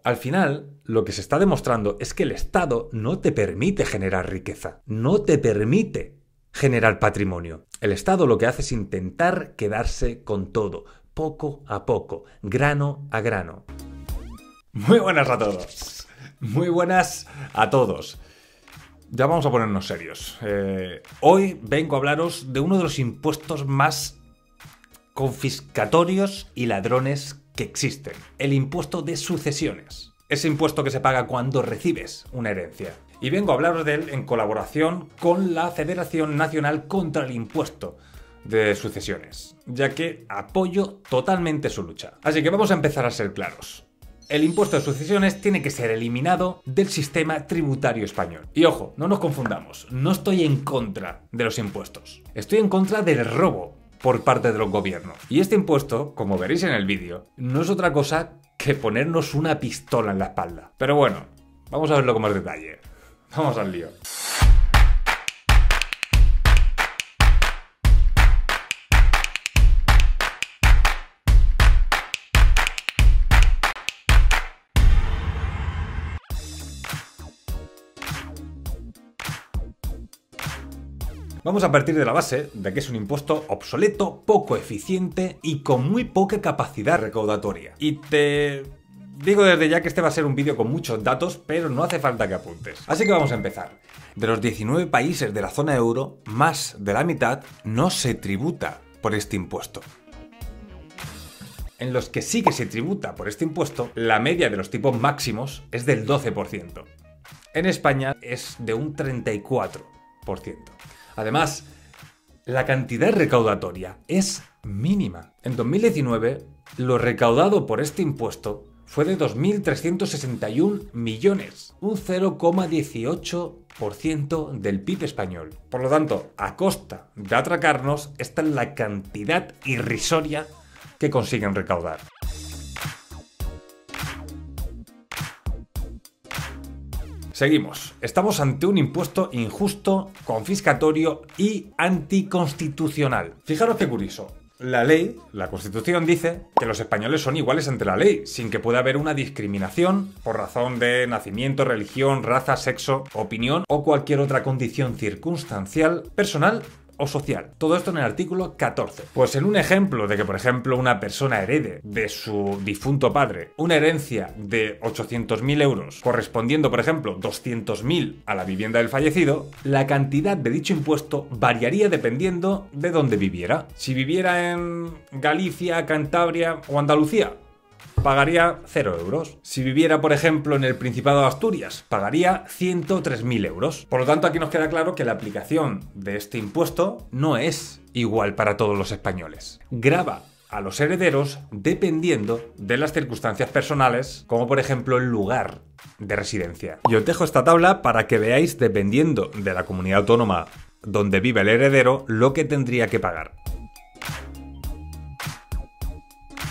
Al final, lo que se está demostrando es que el Estado no te permite generar riqueza, no te permite generar patrimonio. El Estado lo que hace es intentar quedarse con todo, poco a poco, grano a grano. Muy buenas a todos. Muy buenas a todos. Ya vamos a ponernos serios. Hoy vengo a hablaros de uno de los impuestos más confiscatorios y ladrones que existen. El impuesto de sucesiones. Ese impuesto que se paga cuando recibes una herencia. Y vengo a hablaros de él en colaboración con la Federación Nacional contra el Impuesto de Sucesiones, ya que apoyo totalmente su lucha. Así que vamos a empezar a ser claros. El impuesto de sucesiones tiene que ser eliminado del sistema tributario español. Y ojo, no nos confundamos, no estoy en contra de los impuestos. Estoy en contra del robo por parte de los gobiernos. Y este impuesto, como veréis en el vídeo, no es otra cosa que ponernos una pistola en la espalda. Pero bueno, vamos a verlo con más detalle. Vamos al lío. Vamos a partir de la base de que es un impuesto obsoleto, poco eficiente y con muy poca capacidad recaudatoria. Y te digo desde ya que este va a ser un vídeo con muchos datos, pero no hace falta que apuntes. Así que vamos a empezar. De los 19 países de la zona euro, más de la mitad no se tributa por este impuesto. En los que sí que se tributa por este impuesto, la media de los tipos máximos es del 12%. En España es de un 34%. Además, la cantidad recaudatoria es mínima. En 2019, lo recaudado por este impuesto fue de 2.361 millones, un 0,18% del PIB español. Por lo tanto, a costa de atracarnos, esta es la cantidad irrisoria que consiguen recaudar. Seguimos. Estamos ante un impuesto injusto, confiscatorio y anticonstitucional. Fijaros qué curioso. La ley, la Constitución, dice que los españoles son iguales ante la ley, sin que pueda haber una discriminación por razón de nacimiento, religión, raza, sexo, opinión o cualquier otra condición circunstancial, personal o social. Todo esto en el artículo 14. Pues en un ejemplo de que, por ejemplo, una persona herede de su difunto padre una herencia de 800.000 euros, correspondiendo, por ejemplo, 200.000 a la vivienda del fallecido, la cantidad de dicho impuesto variaría dependiendo de dónde viviera. Si viviera en Galicia, Cantabria o Andalucía, pagaría 0 euros. Si viviera, por ejemplo, en el Principado de Asturias, pagaría 103.000 euros. Por lo tanto, aquí nos queda claro que la aplicación de este impuesto no es igual para todos los españoles. Grava a los herederos dependiendo de las circunstancias personales, como por ejemplo el lugar de residencia. Y os dejo esta tabla para que veáis, dependiendo de la comunidad autónoma donde vive el heredero, lo que tendría que pagar.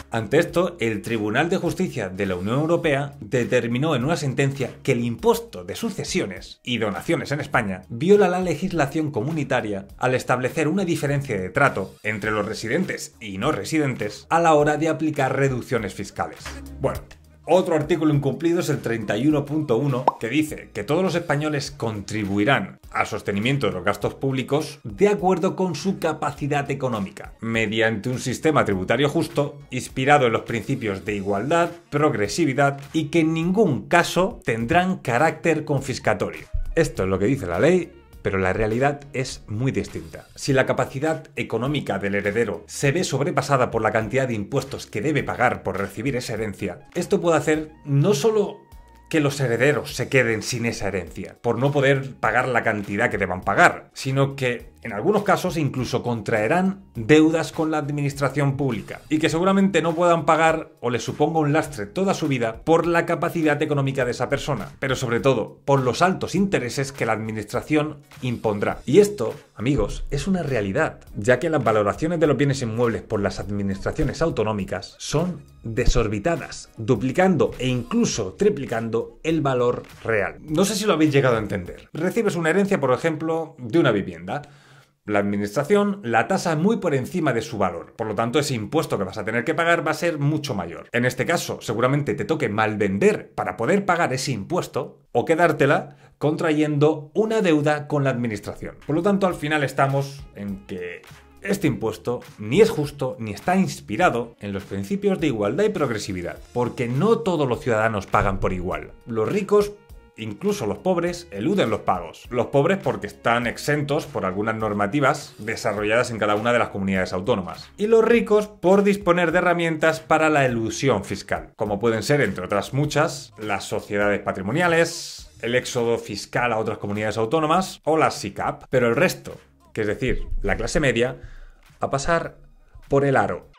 Ante esto, el Tribunal de Justicia de la Unión Europea determinó en una sentencia que el impuesto de sucesiones y donaciones en España viola la legislación comunitaria al establecer una diferencia de trato entre los residentes y no residentes a la hora de aplicar reducciones fiscales. Bueno, otro artículo incumplido es el 31.1, que dice que todos los españoles contribuirán al sostenimiento de los gastos públicos de acuerdo con su capacidad económica, mediante un sistema tributario justo, inspirado en los principios de igualdad, progresividad y que en ningún caso tendrán carácter confiscatorio. Esto es lo que dice la ley, pero la realidad es muy distinta. Si la capacidad económica del heredero se ve sobrepasada por la cantidad de impuestos que debe pagar por recibir esa herencia, esto puede hacer no solo que los herederos se queden sin esa herencia, por no poder pagar la cantidad que deban pagar, sino que en algunos casos incluso contraerán deudas con la administración pública y que seguramente no puedan pagar o les suponga un lastre toda su vida por la capacidad económica de esa persona, pero sobre todo por los altos intereses que la administración impondrá. Y esto, amigos, es una realidad, ya que las valoraciones de los bienes inmuebles por las administraciones autonómicas son desorbitadas, duplicando e incluso triplicando el valor real. No sé si lo habéis llegado a entender. Recibes una herencia, por ejemplo, de una vivienda. la administración la tasa muy por encima de su valor. Por lo tanto, ese impuesto que vas a tener que pagar va a ser mucho mayor. En este caso, seguramente te toque malvender para poder pagar ese impuesto o quedártela contrayendo una deuda con la administración. Por lo tanto, al final estamos en que este impuesto ni es justo ni está inspirado en los principios de igualdad y progresividad, porque no todos los ciudadanos pagan por igual. Los ricos, incluso los pobres, eluden los pagos. Los pobres porque están exentos por algunas normativas desarrolladas en cada una de las comunidades autónomas. Y los ricos por disponer de herramientas para la elusión fiscal, como pueden ser, entre otras muchas, las sociedades patrimoniales, el éxodo fiscal a otras comunidades autónomas o las SICAP. Pero el resto, que es decir, la clase media, a pasar por el aro.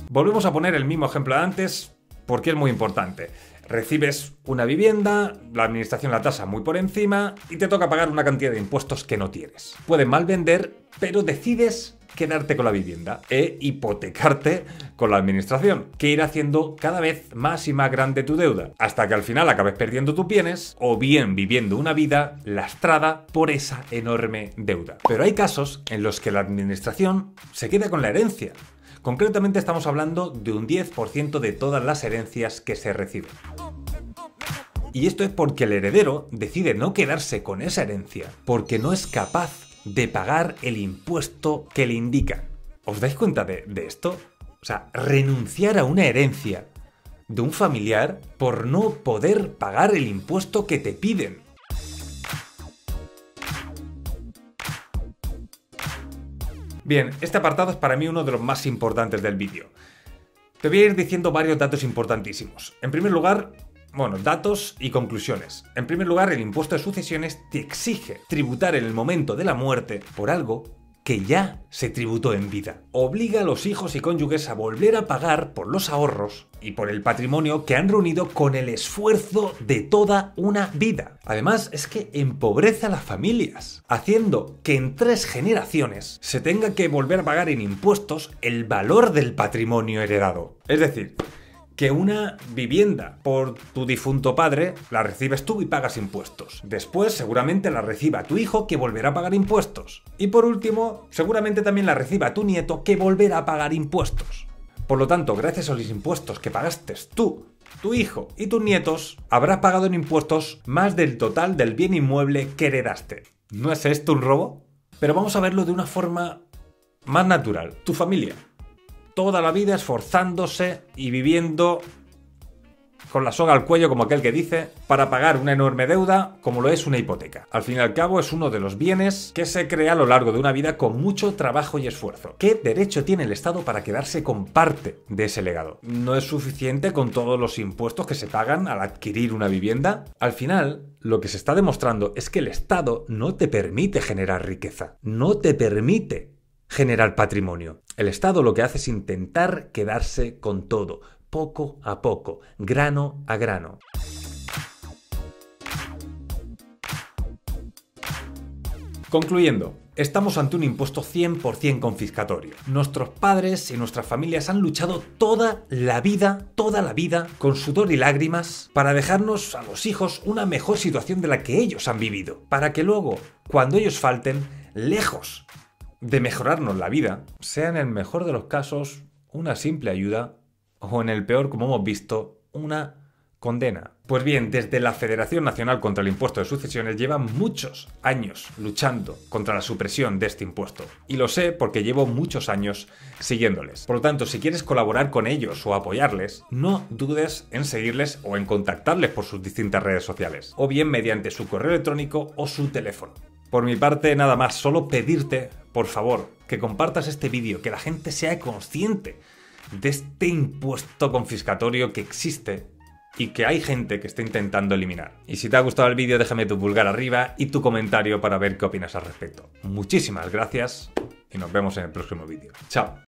Volvemos a poner el mismo ejemplo de antes porque es muy importante. Recibes una vivienda, la administración la tasa muy por encima y te toca pagar una cantidad de impuestos que no tienes. Puedes mal vender, pero decides quedarte con la vivienda e hipotecarte con la administración, que irá haciendo cada vez más y más grande tu deuda, hasta que al final acabes perdiendo tus bienes o bien viviendo una vida lastrada por esa enorme deuda. Pero hay casos en los que la administración se queda con la herencia. Concretamente estamos hablando de un 10% de todas las herencias que se reciben. Y esto es porque el heredero decide no quedarse con esa herencia, porque no es capaz de pagar el impuesto que le indican. ¿Os dais cuenta de esto? O sea, renunciar a una herencia de un familiar por no poder pagar el impuesto que te piden. Bien, este apartado es para mí uno de los más importantes del vídeo. Te voy a ir diciendo varios datos importantísimos. En primer lugar, datos y conclusiones. En primer lugar, el impuesto de sucesiones te exige tributar en el momento de la muerte por algo que ya se tributó en vida. Obliga a los hijos y cónyuges a volver a pagar por los ahorros y por el patrimonio que han reunido con el esfuerzo de toda una vida. Además, es que empobrece a las familias, haciendo que en 3 generaciones se tenga que volver a pagar en impuestos el valor del patrimonio heredado. Es decir, que una vivienda por tu difunto padre la recibes tú y pagas impuestos. Después seguramente la reciba tu hijo, que volverá a pagar impuestos. Y por último, seguramente también la reciba tu nieto, que volverá a pagar impuestos. Por lo tanto, gracias a los impuestos que pagaste tú, tu hijo y tus nietos, habrás pagado en impuestos más del total del bien inmueble que heredaste. ¿No es esto un robo? Pero vamos a verlo de una forma más natural. Tu familia, toda la vida esforzándose y viviendo con la soga al cuello, como aquel que dice, para pagar una enorme deuda como lo es una hipoteca. Al fin y al cabo es uno de los bienes que se crea a lo largo de una vida con mucho trabajo y esfuerzo. ¿Qué derecho tiene el Estado para quedarse con parte de ese legado? ¿No es suficiente con todos los impuestos que se pagan al adquirir una vivienda? Al final, lo que se está demostrando es que el Estado no te permite generar riqueza, no te permite generar patrimonio. El Estado lo que hace es intentar quedarse con todo, poco a poco, grano a grano. Concluyendo, estamos ante un impuesto 100% confiscatorio. Nuestros padres y nuestras familias han luchado toda la vida, con sudor y lágrimas, para dejarnos a los hijos una mejor situación de la que ellos han vivido, para que luego, cuando ellos falten, lejos de mejorarnos la vida, sea en el mejor de los casos una simple ayuda o en el peor, como hemos visto, una condena. Pues bien, desde la Federación Nacional contra el Impuesto de Sucesiones llevan muchos años luchando contra la supresión de este impuesto. Y lo sé porque llevo muchos años siguiéndoles. Por lo tanto, si quieres colaborar con ellos o apoyarles, no dudes en seguirles o en contactarles por sus distintas redes sociales, o bien mediante su correo electrónico o su teléfono. Por mi parte, nada más, solo pedirte, por favor, que compartas este vídeo, que la gente sea consciente de este impuesto confiscatorio que existe y que hay gente que está intentando eliminar. Y si te ha gustado el vídeo, déjame tu pulgar arriba y tu comentario para ver qué opinas al respecto. Muchísimas gracias y nos vemos en el próximo vídeo. ¡Chao!